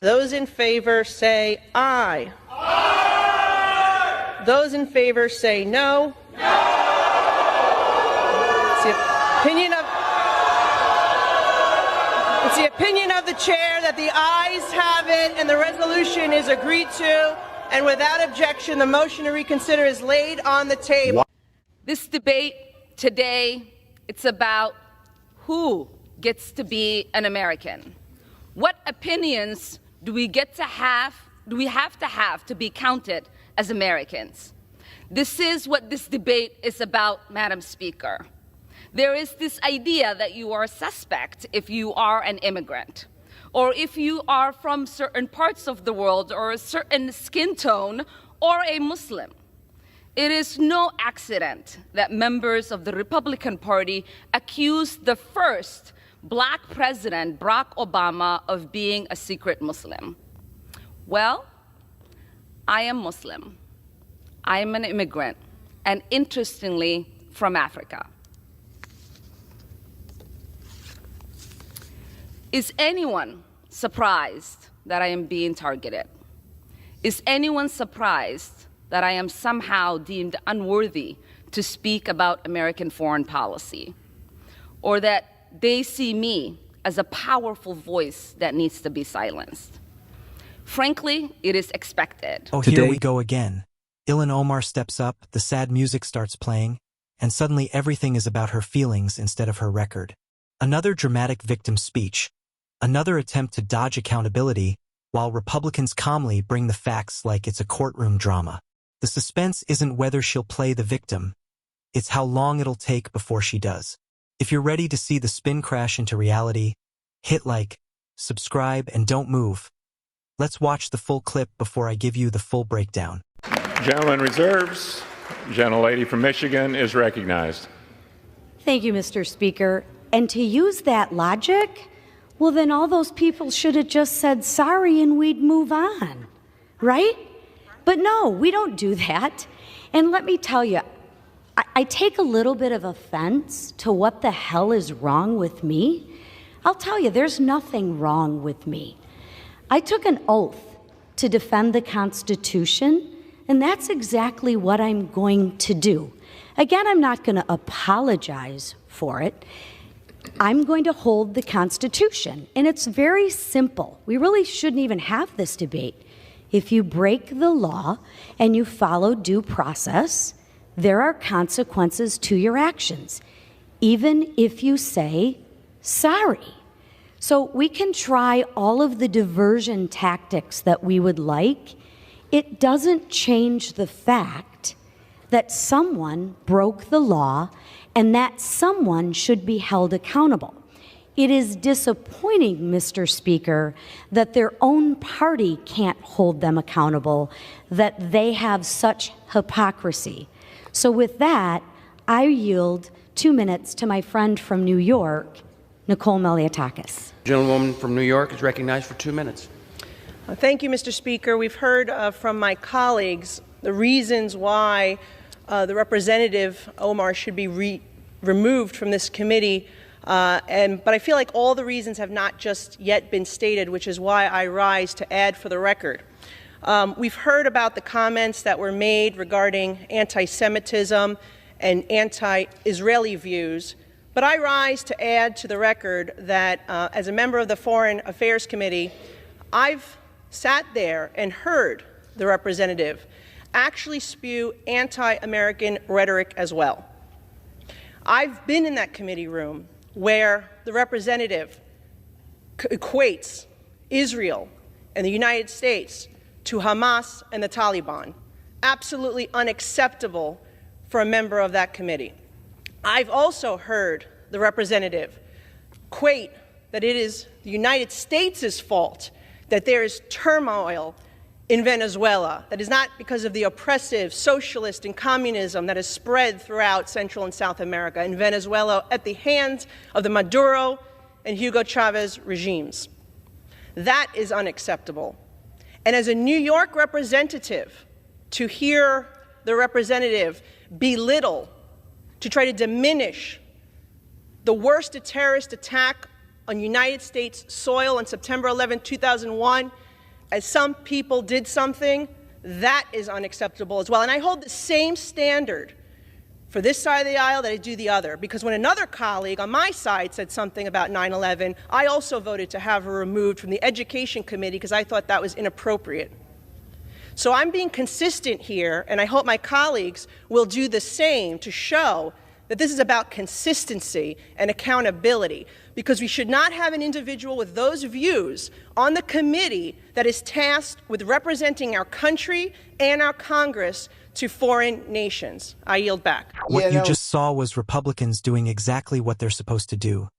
Those in favor say aye. Aye. Those in favor say no. No. It's the opinion of the chair that the ayes have it and the resolution is agreed to. And without objection, the motion to reconsider is laid on the table. This debate today, it's about who gets to be an American. What opinions do we have to be counted as Americans? This is what this debate is about, Madam Speaker. There is this idea that you are a suspect if you are an immigrant, or if you are from certain parts of the world, or a certain skin tone, or a Muslim. It is no accident that members of the Republican Party accuse the first Black president, Barack Obama, of being a secret Muslim. Well, I am Muslim. I am an immigrant, and interestingly, from Africa. Is anyone surprised that I am being targeted? Is anyone surprised that I am somehow deemed unworthy to speak about American foreign policy? Or that they see me as a powerful voice that needs to be silenced? Frankly, it is expected. Oh, here we go again. Ilhan Omar steps up, the sad music starts playing, and suddenly everything is about her feelings instead of her record. Another dramatic victim speech. Another attempt to dodge accountability, while Republicans calmly bring the facts like it's a courtroom drama. The suspense isn't whether she'll play the victim, it's how long it'll take before she does. If you're ready to see the spin crash into reality, hit like, subscribe, and don't move. Let's watch the full clip before I give you the full breakdown. Gentleman reserves. Gentlelady from Michigan is recognized. Thank you, Mr. Speaker. And to use that logic, well, then all those people should have just said sorry and we'd move on, right? But no, we don't do that. And let me tell you, I take a little bit of offense to what the hell is wrong with me. I'll tell you, there's nothing wrong with me. I took an oath to defend the Constitution, and that's exactly what I'm going to do. Again, I'm not going to apologize for it. I'm going to hold the Constitution, and it's very simple. We really shouldn't even have this debate. If you break the law and you follow due process, there are consequences to your actions, even if you say sorry. So we can try all of the diversion tactics that we would like. It doesn't change the fact that someone broke the law and that someone should be held accountable. It is disappointing, Mr. Speaker, that their own party can't hold them accountable, that they have such hypocrisy. So with that, I yield 2 minutes to my friend from New York, Nicole Malliotakis. Gentlewoman from New York is recognized for 2 minutes. Thank you, Mr. Speaker. We've heard from my colleagues the reasons why the Representative Omar should be removed from this committee, but I feel like all the reasons have not just yet been stated, which is why I rise to add for the record. We've heard about the comments that were made regarding anti-Semitism and anti-Israeli views, but I rise to add to the record that as a member of the Foreign Affairs Committee, I've sat there and heard the representative actually spew anti-American rhetoric as well. I've been in that committee room where the representative equates Israel and the United States to Hamas and the Taliban. Absolutely unacceptable for a member of that committee. I've also heard the representative equate that it is the United States' fault that there is turmoil in Venezuela, that is not because of the oppressive socialist and communism that has spread throughout Central and South America and Venezuela at the hands of the Maduro and Hugo Chavez regimes. That is unacceptable. And as a New York representative, to hear the representative belittle, to try to diminish the worst terrorist attack on United States soil on September 11, 2001, as some people did something, that is unacceptable as well. And I hold the same standard for this side of the aisle that I do the other, because when another colleague on my side said something about 9/11, I also voted to have her removed from the Education Committee because I thought that was inappropriate. So I'm being consistent here, and I hope my colleagues will do the same to show that this is about consistency and accountability, because we should not have an individual with those views on the committee that is tasked with representing our country and our Congress to foreign nations. I yield back. What you just saw was Republicans doing exactly what they're supposed to do,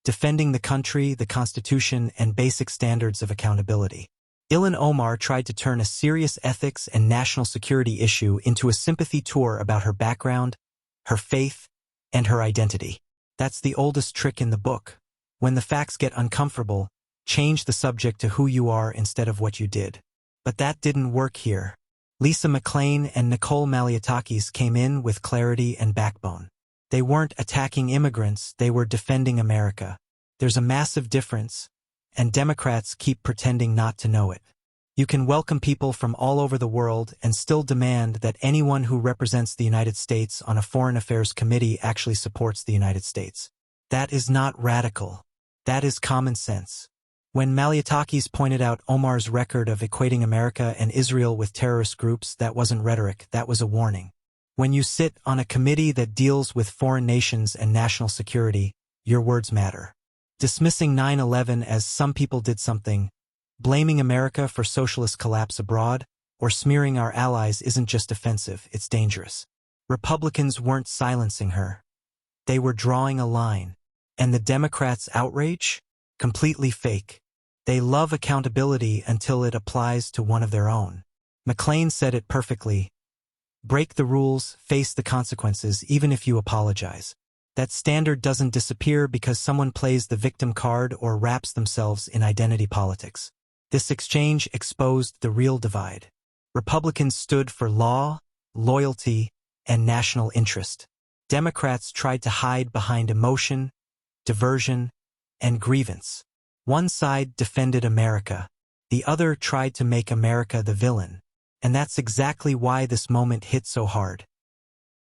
defending the country, the Constitution, and basic standards of accountability. Ilhan Omar tried to turn a serious ethics and national security issue into a sympathy tour about her background, her faith, and her identity. That's the oldest trick in the book. When the facts get uncomfortable, change the subject to who you are instead of what you did. But that didn't work here. Lisa McClain and Nicole Malliotakis came in with clarity and backbone. They weren't attacking immigrants, they were defending America. There's a massive difference, and Democrats keep pretending not to know it. You can welcome people from all over the world and still demand that anyone who represents the United States on a foreign affairs committee actually supports the United States. That is not radical. That is common sense. When Malliotakis pointed out Omar's record of equating America and Israel with terrorist groups, that wasn't rhetoric, that was a warning. When you sit on a committee that deals with foreign nations and national security, your words matter. Dismissing 9/11 as some people did something, blaming America for socialist collapse abroad, or smearing our allies isn't just offensive, it's dangerous. Republicans weren't silencing her. They were drawing a line. And the Democrats' outrage? Completely fake. They love accountability until it applies to one of their own. McClain said it perfectly. Break the rules, face the consequences, even if you apologize. That standard doesn't disappear because someone plays the victim card or wraps themselves in identity politics. This exchange exposed the real divide. Republicans stood for law, loyalty, and national interest. Democrats tried to hide behind emotion, diversion, and grievance. One side defended America, the other tried to make America the villain. And that's exactly why this moment hit so hard.